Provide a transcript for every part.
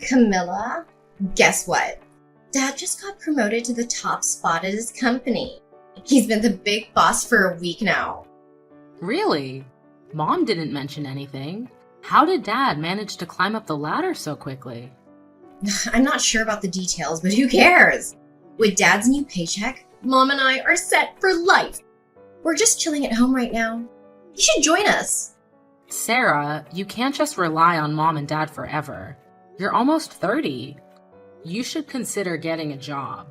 Camilla, guess what? Dad just got promoted to the top spot at his company. He's been the big boss for a week now. Really? Mom didn't mention anything. How did Dad manage to climb up the ladder so quickly? I'm not sure about the details, but who cares? With Dad's new paycheck, Mom and I are set for life. We're just chilling at home right now. You should join us. Sarah, you can't just rely on Mom and Dad forever. You're almost 30. You should consider getting a job.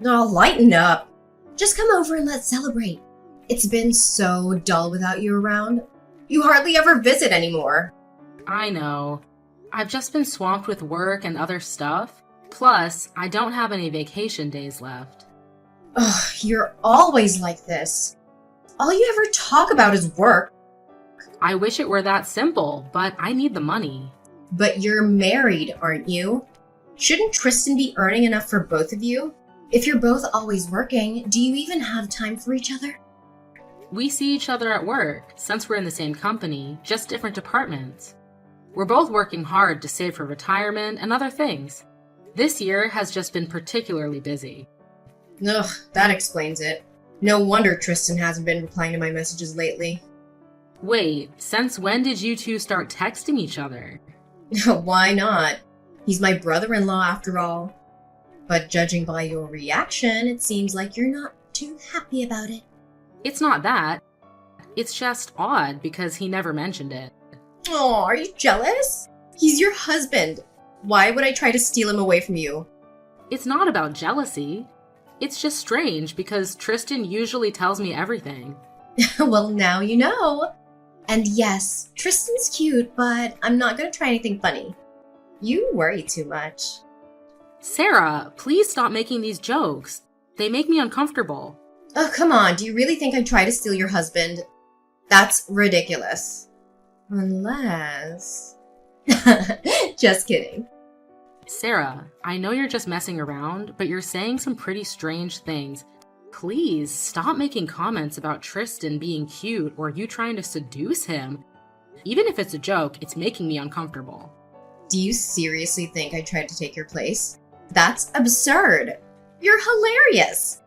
Oh, lighten up. Just come over and let's celebrate. It's been so dull without you around. You hardly ever visit anymore. I know. I've just been swamped with work and other stuff. Plus, I don't have any vacation days left. Ugh, you're always like this. All you ever talk about is work. I wish it were that simple, but I need the money. But you're married, aren't you? Shouldn't Tristan be earning enough for both of you? If you're both always working, do you even have time for each other? We see each other at work, since we're in the same company, just different departments. We're both working hard to save for retirement and other things. This year has just been particularly busy. Ugh, that explains it. No wonder Tristan hasn't been replying to my messages lately. Wait, since when did you two start texting each other? Why not? He's my brother-in-law after all. But judging by your reaction, it seems like you're not too happy about it. It's not that. It's just odd because he never mentioned it. Oh, are you jealous? He's your husband. Why would I try to steal him away from you? It's not about jealousy. It's just strange because Tristan usually tells me everything. Well, now you know. And yes, Tristan's cute, but I'm not going to try anything funny. You worry too much. Sarah, please stop making these jokes. They make me uncomfortable. Oh, come on. Do you really think I'd try to steal your husband? That's ridiculous. Unless... Just kidding. Sarah, I know you're just messing around, but you're saying some pretty strange things. Please stop making comments about Tristan being cute or you trying to seduce him. Even if it's a joke, it's making me uncomfortable. Do you seriously think I tried to take your place? That's absurd. You're hilarious.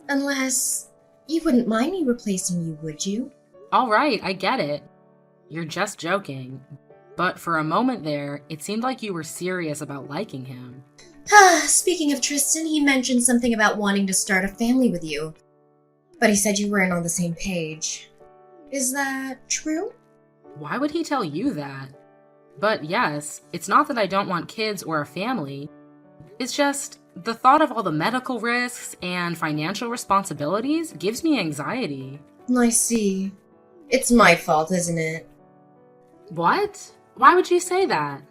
Unless you wouldn't mind me replacing you, would you? All right, I get it. You're just joking. But for a moment there, it seemed like you were serious about liking him. Speaking of Tristan, he mentioned something about wanting to start a family with you. But he said you weren't on the same page. Is that true? Why would he tell you that? But yes, it's not that I don't want kids or a family. It's just the thought of all the medical risks and financial responsibilities gives me anxiety. I see. It's my fault, isn't it? What? Why would you say that?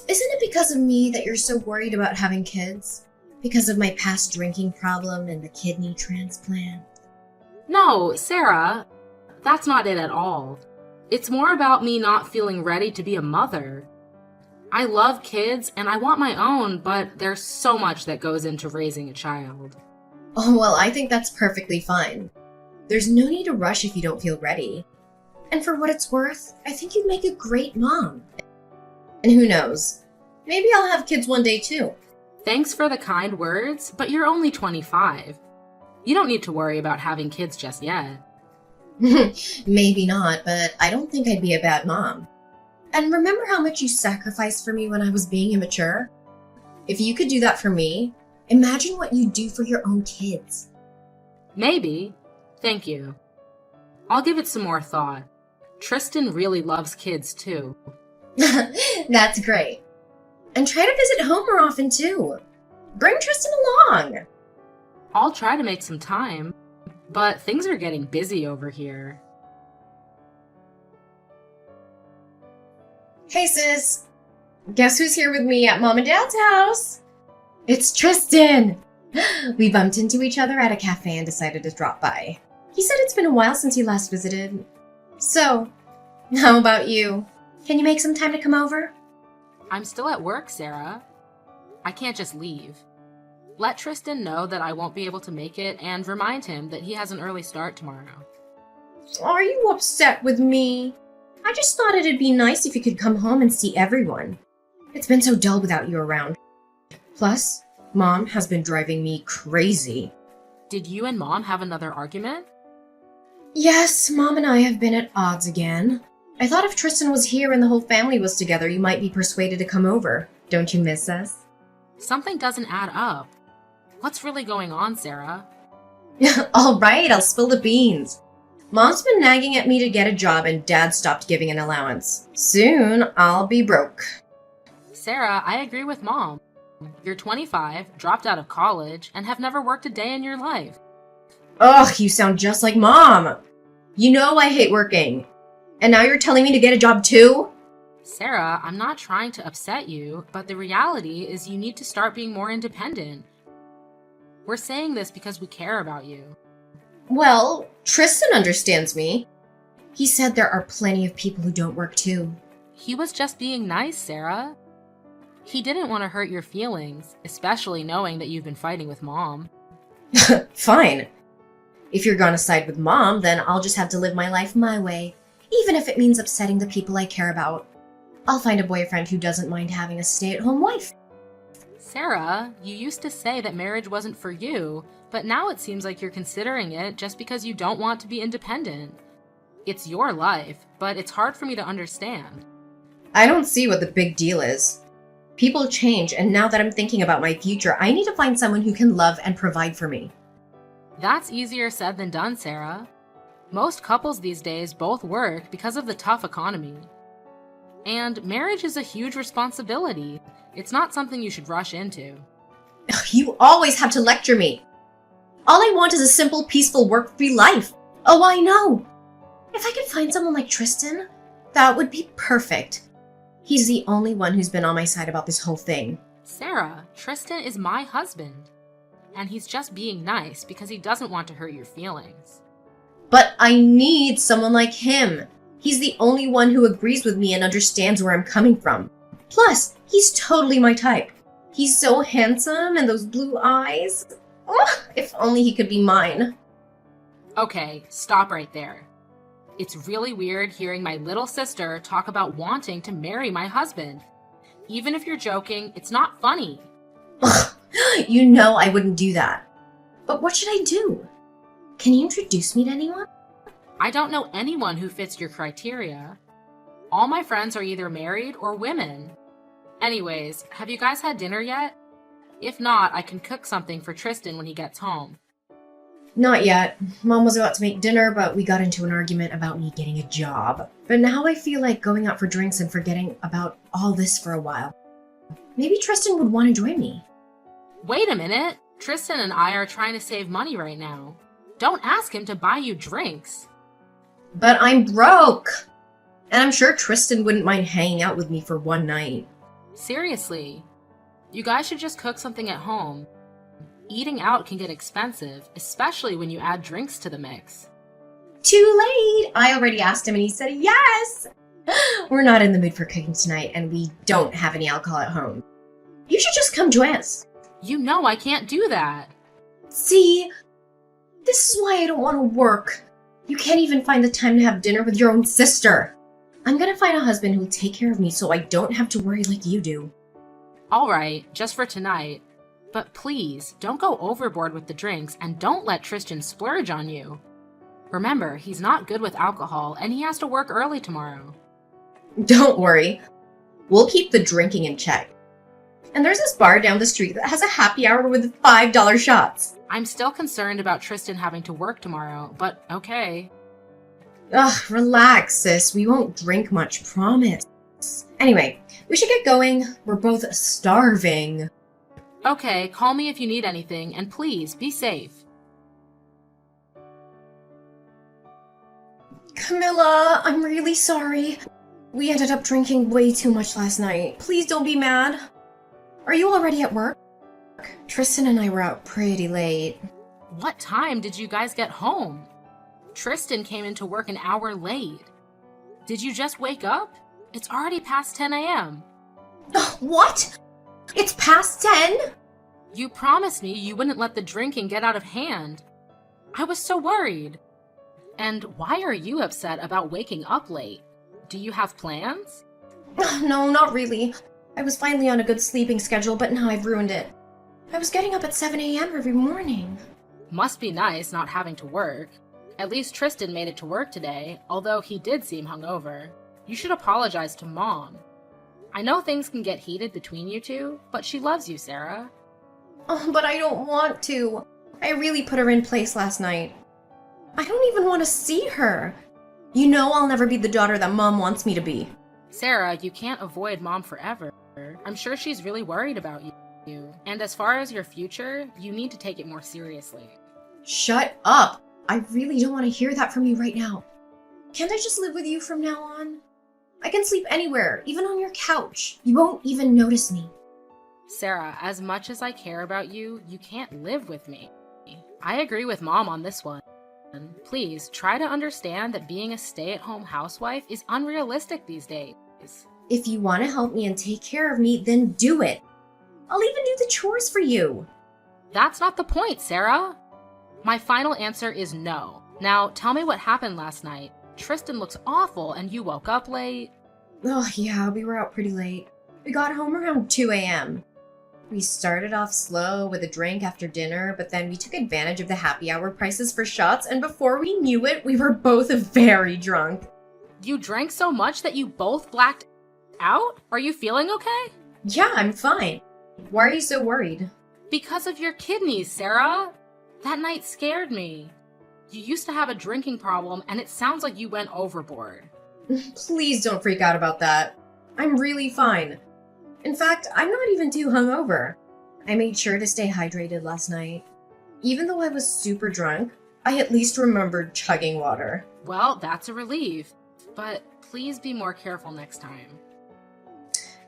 Isn't it because of me that you're so worried about having kids? Because of my past drinking problem and the kidney transplant? No, Sarah, that's not it at all. It's more about me not feeling ready to be a mother. I love kids and I want my own, but there's so much that goes into raising a child. Oh, well, I think that's perfectly fine. There's no need to rush if you don't feel ready. And for what it's worth, I think you'd make a great mom. And who knows, maybe I'll have kids one day too. Thanks for the kind words, but you're only 25. You don't need to worry about having kids just yet. Maybe not, but I don't think I'd be a bad mom. And remember how much you sacrificed for me when I was being immature? If you could do that for me, imagine what you'd do for your own kids. Maybe. Thank you. I'll give it some more thought. Tristan really loves kids too. That's great. And try to visit home more often too. Bring Tristan along. I'll try to make some time, but things are getting busy over here. Hey sis, guess who's here with me at Mom and Dad's house? It's Tristan. We bumped into each other at a cafe and decided to drop by. He said it's been a while since he last visited. So, how about you? Can you make some time to come over? I'm still at work, Sarah. I can't just leave. Let Tristan know that I won't be able to make it and remind him that he has an early start tomorrow. Are you upset with me? I just thought it'd be nice if you could come home and see everyone. It's been so dull without you around. Plus, Mom has been driving me crazy. Did you and Mom have another argument? Yes, Mom and I have been at odds again. I thought if Tristan was here and the whole family was together, you might be persuaded to come over. Don't you miss us? Something doesn't add up. What's really going on, Sarah? All right, I'll spill the beans. Mom's been nagging at me to get a job and Dad stopped giving an allowance. Soon, I'll be broke. Sarah, I agree with Mom. You're 25, dropped out of college, and have never worked a day in your life. Ugh, you sound just like Mom. You know I hate working. And now you're telling me to get a job too? Sarah, I'm not trying to upset you, but the reality is you need to start being more independent. We're saying this because we care about you. Well, Tristan understands me. He said there are plenty of people who don't work too. He was just being nice, Sarah. He didn't want to hurt your feelings, especially knowing that you've been fighting with Mom. Fine. If you're gonna side with Mom, then I'll just have to live my life my way, even if it means upsetting the people I care about. I'll find a boyfriend who doesn't mind having a stay-at-home wife. Sarah, you used to say that marriage wasn't for you, but now it seems like you're considering it just because you don't want to be independent. It's your life, but it's hard for me to understand. I don't see what the big deal is. People change, and now that I'm thinking about my future, I need to find someone who can love and provide for me. That's easier said than done, Sarah. Most couples these days both work because of the tough economy. And marriage is a huge responsibility. It's not something you should rush into. You always have to lecture me. All I want is a simple, peaceful, work-free life. Oh, I know. If I could find someone like Tristan, that would be perfect. He's the only one who's been on my side about this whole thing. Sarah, Tristan is my husband. And he's just being nice because he doesn't want to hurt your feelings. But I need someone like him. He's the only one who agrees with me and understands where I'm coming from. Plus, he's totally my type. He's so handsome and those blue eyes. Oh, if only he could be mine. Okay, stop right there. It's really weird hearing my little sister talk about wanting to marry my husband. Even if you're joking, it's not funny. You know I wouldn't do that. But what should I do? Can you introduce me to anyone? I don't know anyone who fits your criteria. All my friends are either married or women. Anyways, have you guys had dinner yet? If not, I can cook something for Tristan when he gets home. Not yet. Mom was about to make dinner, but we got into an argument about me getting a job. But now I feel like going out for drinks and forgetting about all this for a while. Maybe Tristan would want to join me. Wait a minute. Tristan and I are trying to save money right now. Don't ask him to buy you drinks. But I'm broke! And I'm sure Tristan wouldn't mind hanging out with me for one night. Seriously. You guys should just cook something at home. Eating out can get expensive, especially when you add drinks to the mix. Too late! I already asked him and he said yes! We're not in the mood for cooking tonight and we don't have any alcohol at home. You should just come join us. You know I can't do that. See? This is why I don't want to work. You can't even find the time to have dinner with your own sister. I'm gonna find a husband who'll take care of me so I don't have to worry like you do. Alright, just for tonight. But please, don't go overboard with the drinks and don't let Tristan splurge on you. Remember, he's not good with alcohol and he has to work early tomorrow. Don't worry. We'll keep the drinking in check. And there's this bar down the street that has a happy hour with $5 shots. I'm still concerned about Tristan having to work tomorrow, but okay. Ugh, relax, sis. We won't drink much, promise. Anyway, we should get going. We're both starving. Okay, call me if you need anything, and please, be safe. Camilla, I'm really sorry. We ended up drinking way too much last night. Please don't be mad. Are you already at work? Tristan and I were out pretty late. What time did you guys get home? Tristan came into work an hour late. Did you just wake up? It's already past 10 a.m. What? It's past 10? You promised me you wouldn't let the drinking get out of hand. I was so worried. And why are you upset about waking up late? Do you have plans? No, not really. I was finally on a good sleeping schedule, but now I've ruined it. I was getting up at 7 a.m. every morning. Must be nice not having to work. At least Tristan made it to work today, although he did seem hungover. You should apologize to Mom. I know things can get heated between you two, but she loves you, Sarah. Oh, but I don't want to. I really put her in place last night. I don't even want to see her. You know I'll never be the daughter that Mom wants me to be. Sarah, you can't avoid Mom forever. I'm sure she's really worried about you. And as far as your future, you need to take it more seriously. Shut up! I really don't want to hear that from you right now. Can't I just live with you from now on? I can sleep anywhere, even on your couch. You won't even notice me. Sarah, as much as I care about you, you can't live with me. I agree with Mom on this one. Please, try to understand that being a stay-at-home housewife is unrealistic these days. If you want to help me and take care of me, then do it. I'll even do the chores for you. That's not the point, Sarah. My final answer is no. Now, tell me what happened last night. Tristan looks awful and you woke up late. Oh yeah, we were out pretty late. We got home around 2 a.m. We started off slow with a drink after dinner, but then we took advantage of the happy hour prices for shots, and before we knew it, we were both very drunk. You drank so much that you both blacked out? Are you feeling okay? Yeah, I'm fine. Why are you so worried? Because of your kidneys, Sarah. That night scared me. You used to have a drinking problem, and it sounds like you went overboard. Please don't freak out about that. I'm really fine. In fact, I'm not even too hungover. I made sure to stay hydrated last night. Even though I was super drunk, I at least remembered chugging water. Well, that's a relief. But please be more careful next time.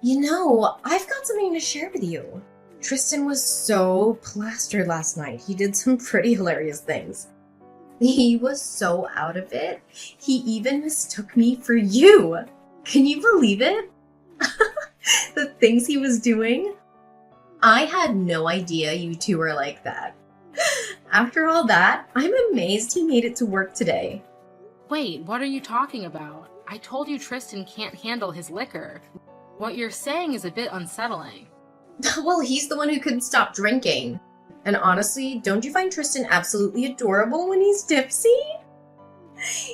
You know, I've got something to share with you. Tristan was so plastered last night. He did some pretty hilarious things. He was so out of it, he even mistook me for you. Can you believe it? The things he was doing? I had no idea you two were like that. After all that, I'm amazed he made it to work today. Wait, what are you talking about? I told you Tristan can't handle his liquor. What you're saying is a bit unsettling. Well, he's the one who couldn't stop drinking. And honestly, don't you find Tristan absolutely adorable when he's tipsy?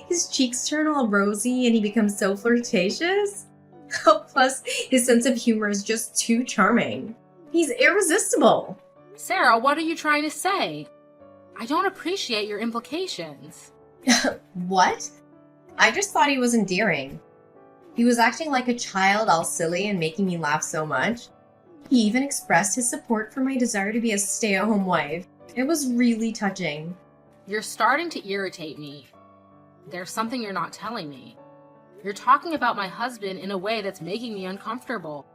His cheeks turn all rosy and he becomes so flirtatious. Plus, his sense of humor is just too charming. He's irresistible. Sarah, what are you trying to say? I don't appreciate your implications. What? I just thought he was endearing. He was acting like a child, all silly and making me laugh so much. He even expressed his support for my desire to be a stay-at-home wife. It was really touching. You're starting to irritate me. There's something you're not telling me. You're talking about my husband in a way that's making me uncomfortable.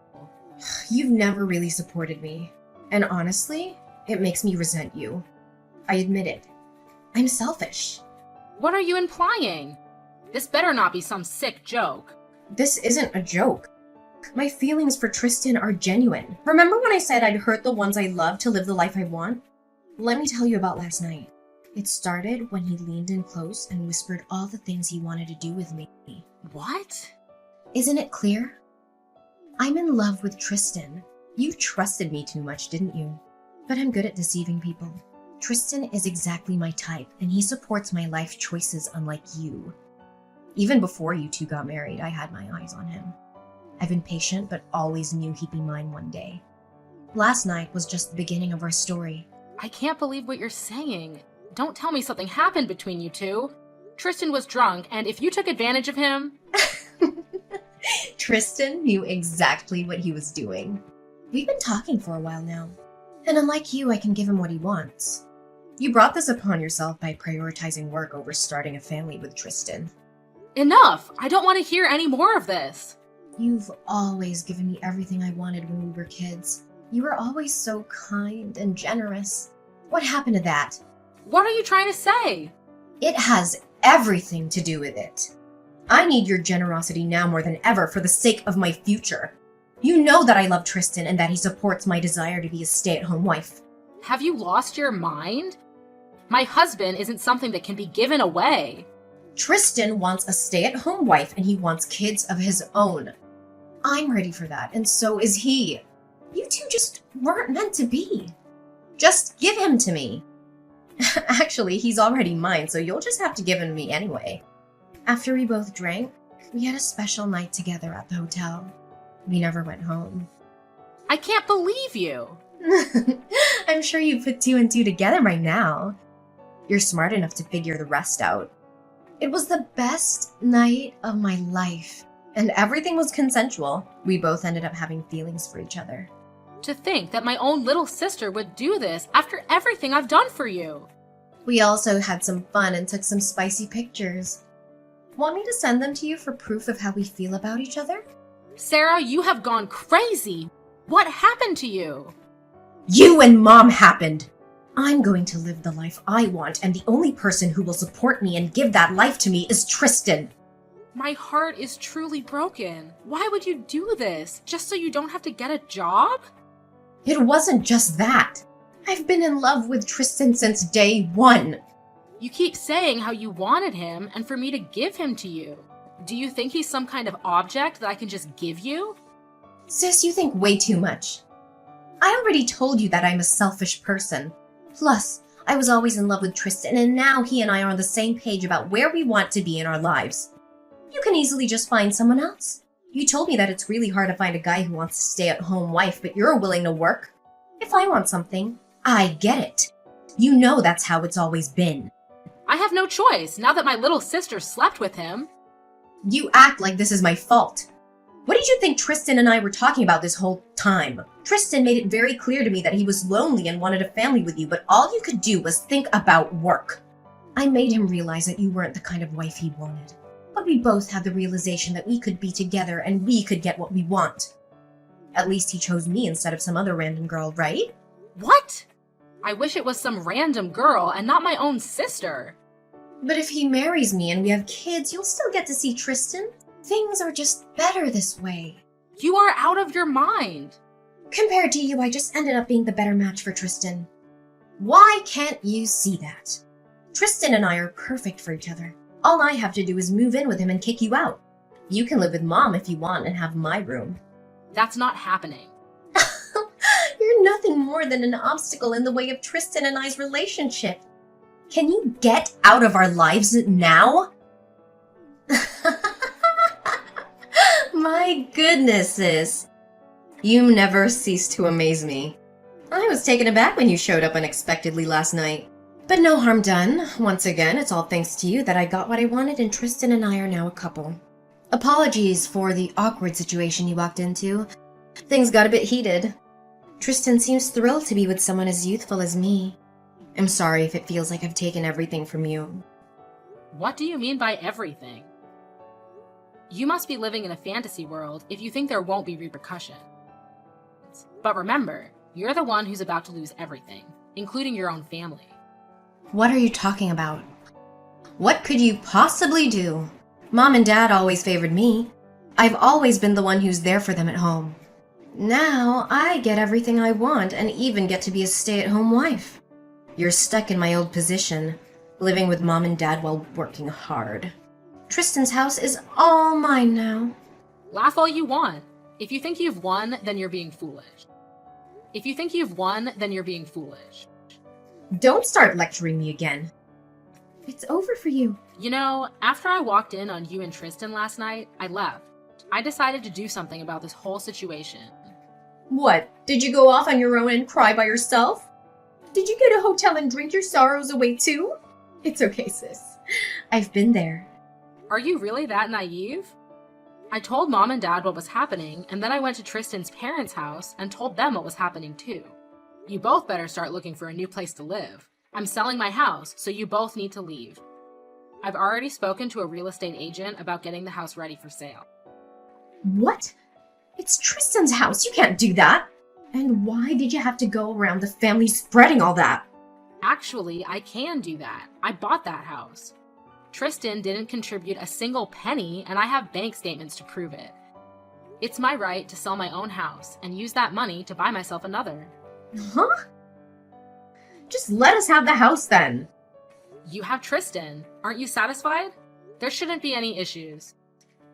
You've never really supported me. And honestly, it makes me resent you. I admit it. I'm selfish. What are you implying? This better not be some sick joke. This isn't a joke. My feelings for Tristan are genuine. Remember when I said I'd hurt the ones I love to live the life I want? Let me tell you about last night. It started when he leaned in close and whispered all the things he wanted to do with me. What? Isn't it clear? I'm in love with Tristan. You trusted me too much, didn't you? But I'm good at deceiving people. Tristan is exactly my type, and he supports my life choices unlike you. Even before you two got married, I had my eyes on him. I've been patient, but always knew he'd be mine one day. Last night was just the beginning of our story. I can't believe what you're saying. Don't tell me something happened between you two. Tristan was drunk, and if you took advantage of him... Tristan knew exactly what he was doing. We've been talking for a while now. And unlike you, I can give him what he wants. You brought this upon yourself by prioritizing work over starting a family with Tristan. Enough! I don't want to hear any more of this. You've always given me everything I wanted when we were kids. You were always so kind and generous. What happened to that? What are you trying to say? It has everything to do with it. I need your generosity now more than ever for the sake of my future. You know that I love Tristan and that he supports my desire to be a stay-at-home wife. Have you lost your mind? My husband isn't something that can be given away. Tristan wants a stay-at-home wife and he wants kids of his own. I'm ready for that, and so is he. You two just weren't meant to be. Just give him to me. Actually, he's already mine, so you'll just have to give him to me anyway. After we both drank, we had a special night together at the hotel. We never went home. I can't believe you! I'm sure you put two and two together right now. You're smart enough to figure the rest out. It was the best night of my life, and everything was consensual. We both ended up having feelings for each other. To think that my own little sister would do this after everything I've done for you! We also had some fun and took some spicy pictures. Want me to send them to you for proof of how we feel about each other? Sarah, you have gone crazy! What happened to you? You and Mom happened! I'm going to live the life I want, and the only person who will support me and give that life to me is Tristan. My heart is truly broken. Why would you do this? Just so you don't have to get a job? It wasn't just that. I've been in love with Tristan since day one. You keep saying how you wanted him and for me to give him to you. Do you think he's some kind of object that I can just give you? Sis, you think way too much. I already told you that I'm a selfish person. Plus, I was always in love with Tristan, and now he and I are on the same page about where we want to be in our lives. You can easily just find someone else. You told me that it's really hard to find a guy who wants to stay at home wife, but you're willing to work. If I want something, I get it. You know that's how it's always been. I have no choice now that my little sister slept with him. You act like this is my fault. What did you think Tristan and I were talking about this whole time? Tristan made it very clear to me that he was lonely and wanted a family with you, but all you could do was think about work. I made him realize that you weren't the kind of wife he wanted. But we both had the realization that we could be together and we could get what we want. At least he chose me instead of some other random girl, right? What? I wish it was some random girl and not my own sister. But if he marries me and we have kids, you'll still get to see Tristan. Things are just better this way. You are out of your mind. Compared to you, I just ended up being the better match for Tristan. Why can't you see that? Tristan and I are perfect for each other. All I have to do is move in with him and kick you out. You can live with Mom if you want and have my room. That's not happening. You're nothing more than an obstacle in the way of Tristan and I's relationship. Can you get out of our lives now? My goodness, sis. You never cease to amaze me. I was taken aback when you showed up unexpectedly last night. But no harm done. Once again, it's all thanks to you that I got what I wanted and Tristan and I are now a couple. Apologies for the awkward situation you walked into. Things got a bit heated. Tristan seems thrilled to be with someone as youthful as me. I'm sorry if it feels like I've taken everything from you. What do you mean by everything? You must be living in a fantasy world if you think there won't be repercussions. But remember, you're the one who's about to lose everything, including your own family. What are you talking about? What could you possibly do? Mom and Dad always favored me. I've always been the one who's there for them at home. Now, I get everything I want and even get to be a stay-at-home wife. You're stuck in my old position, living with Mom and Dad while working hard. Tristan's house is all mine now. Laugh all you want. If you think you've won, then you're being foolish. If you think you've won, then you're being foolish. Don't start lecturing me again. It's over for you. You know, after I walked in on you and Tristan last night, I left. I decided to do something about this whole situation. What? Did you go off on your own and cry by yourself? Did you get a hotel and drink your sorrows away too? It's okay, sis. I've been there. Are you really that naive? I told Mom and Dad what was happening, and then I went to Tristan's parents' house and told them what was happening too. You both better start looking for a new place to live. I'm selling my house, so you both need to leave. I've already spoken to a real estate agent about getting the house ready for sale. What? It's Tristan's house. You can't do that. And why did you have to go around the family spreading all that? Actually, I can do that. I bought that house. Tristan didn't contribute a single penny, and I have bank statements to prove it. It's my right to sell my own house and use that money to buy myself another. Huh? Just let us have the house then. You have Tristan. Aren't you satisfied? There shouldn't be any issues.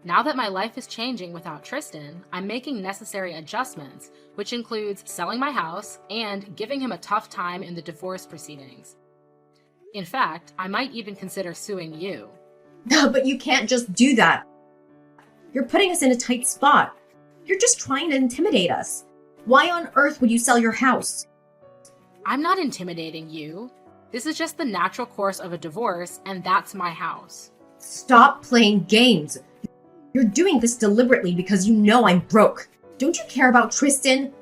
Now that my life is changing without Tristan, I'm making necessary adjustments, which includes selling my house and giving him a tough time in the divorce proceedings. In fact, I might even consider suing you. But you can't just do that. You're putting us in a tight spot. You're just trying to intimidate us. Why on earth would you sell your house? I'm not intimidating you. This is just the natural course of a divorce, and that's my house. Stop playing games. You're doing this deliberately because you know I'm broke. Don't you care about Tristan?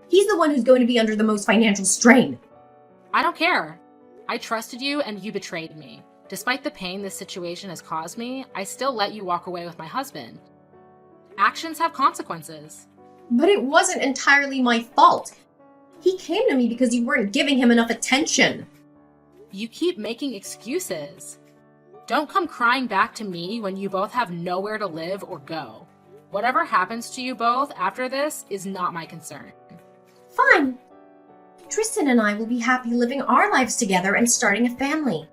He's the one who's going to be under the most financial strain. I don't care. I trusted you and you betrayed me. Despite the pain this situation has caused me, I still let you walk away with my husband. Actions have consequences. But it wasn't entirely my fault. He came to me because you weren't giving him enough attention. You keep making excuses. Don't come crying back to me when you both have nowhere to live or go. Whatever happens to you both after this is not my concern. Fine. Tristan and I will be happy living our lives together and starting a family.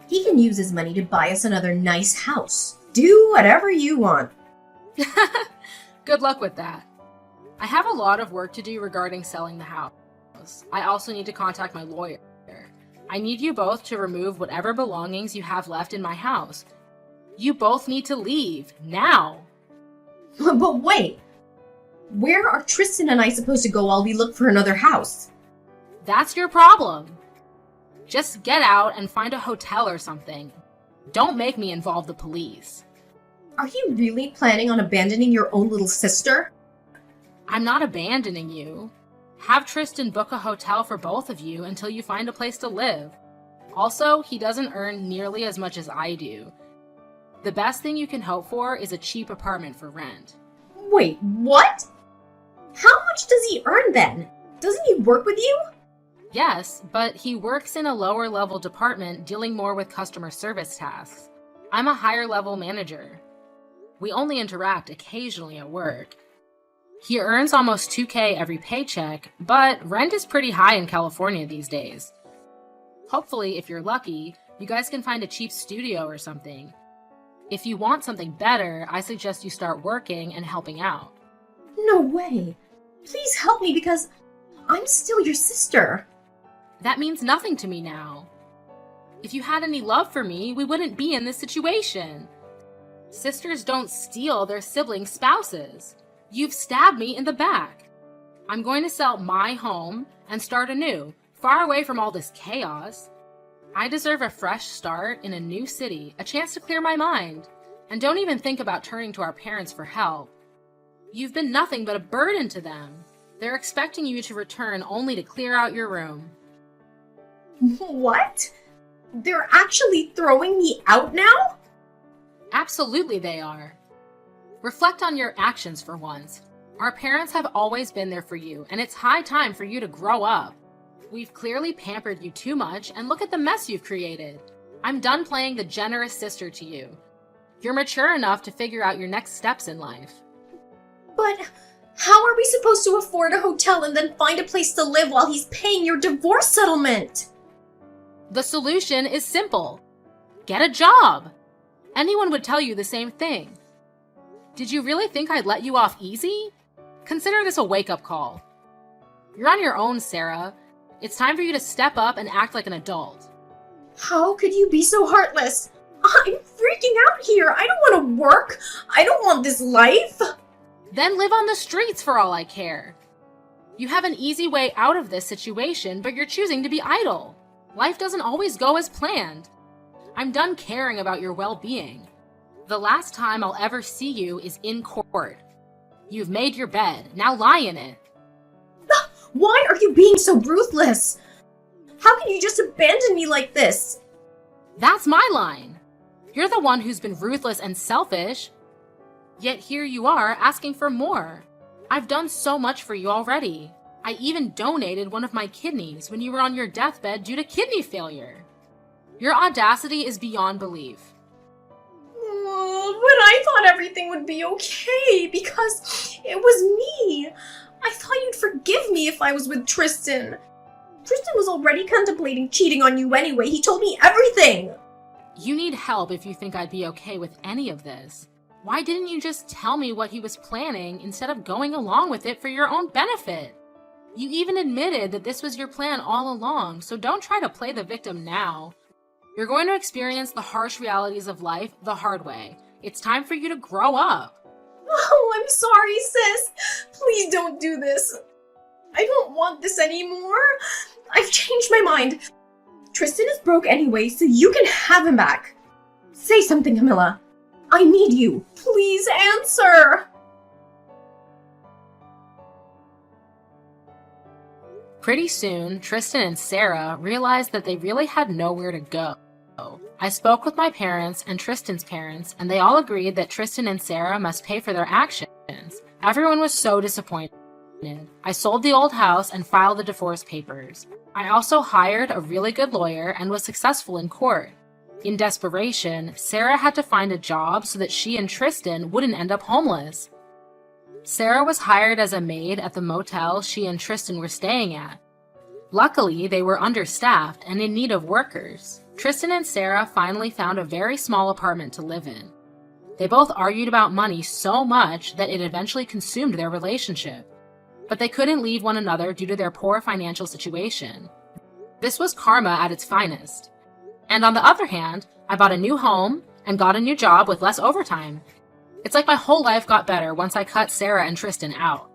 He can use his money to buy us another nice house. Do whatever you want. Good luck with that. I have a lot of work to do regarding selling the house. I also need to contact my lawyer. I need you both to remove whatever belongings you have left in my house. You both need to leave, now. But wait, where are Tristan and I supposed to go while we look for another house? That's your problem. Just get out and find a hotel or something. Don't make me involve the police. Are you really planning on abandoning your own little sister? I'm not abandoning you. Have Tristan book a hotel for both of you until you find a place to live. Also, he doesn't earn nearly as much as I do. The best thing you can hope for is a cheap apartment for rent. Wait, what? How much does he earn then? Doesn't he work with you? Yes, but he works in a lower level department dealing more with customer service tasks. I'm a higher level manager. We only interact occasionally at work. He earns almost $2,000 every paycheck, but rent is pretty high in California these days. Hopefully, if you're lucky, you guys can find a cheap studio or something. If you want something better, I suggest you start working and helping out. No way. Please help me because I'm still your sister. That means nothing to me now. If you had any love for me, we wouldn't be in this situation. Sisters don't steal their siblings' spouses. You've stabbed me in the back. I'm going to sell my home and start anew, far away from all this chaos. I deserve a fresh start in a new city, a chance to clear my mind. And don't even think about turning to our parents for help. You've been nothing but a burden to them. They're expecting you to return only to clear out your room. What? They're actually throwing me out now? Absolutely they are. Reflect on your actions for once. Our parents have always been there for you, and it's high time for you to grow up. We've clearly pampered you too much, and look at the mess you've created. I'm done playing the generous sister to you. You're mature enough to figure out your next steps in life. But how are we supposed to afford a hotel and then find a place to live while he's paying your divorce settlement? The solution is simple. Get a job. Anyone would tell you the same thing. Did you really think I'd let you off easy? Consider this a wake-up call. You're on your own, Sarah. It's time for you to step up and act like an adult. How could you be so heartless? I'm freaking out here. I don't want to work. I don't want this life. Then live on the streets for all I care. You have an easy way out of this situation, but you're choosing to be idle. Life doesn't always go as planned. I'm done caring about your well-being. The last time I'll ever see you is in court. You've made your bed. Now lie in it. Why are you being so ruthless? How can you just abandon me like this? That's my line. You're the one who's been ruthless and selfish. Yet here you are asking for more. I've done so much for you already. I even donated one of my kidneys when you were on your deathbed due to kidney failure. Your audacity is beyond belief. But I thought everything would be okay because it was me. I thought you'd forgive me if I was with Tristan. Tristan was already contemplating cheating on you anyway. He told me everything. You need help if you think I'd be okay with any of this. Why didn't you just tell me what he was planning instead of going along with it for your own benefit? You even admitted that this was your plan all along, so don't try to play the victim now. You're going to experience the harsh realities of life the hard way. It's time for you to grow up. Oh, I'm sorry, sis. Please don't do this. I don't want this anymore. I've changed my mind. Tristan is broke anyway, so you can have him back. Say something, Camilla. I need you. Please answer. Pretty soon, Tristan and Sarah realized that they really had nowhere to go. I spoke with my parents and Tristan's parents, and they all agreed that Tristan and Sarah must pay for their actions. Everyone was so disappointed. I sold the old house and filed the divorce papers. I also hired a really good lawyer and was successful in court. In desperation, Sarah had to find a job so that she and Tristan wouldn't end up homeless. Sarah was hired as a maid at the motel she and Tristan were staying at. Luckily, they were understaffed and in need of workers. Tristan and Sarah finally found a very small apartment to live in. They both argued about money so much that it eventually consumed their relationship. But they couldn't leave one another due to their poor financial situation. This was karma at its finest. And on the other hand, I bought a new home and got a new job with less overtime. It's like my whole life got better once I cut Sarah and Tristan out.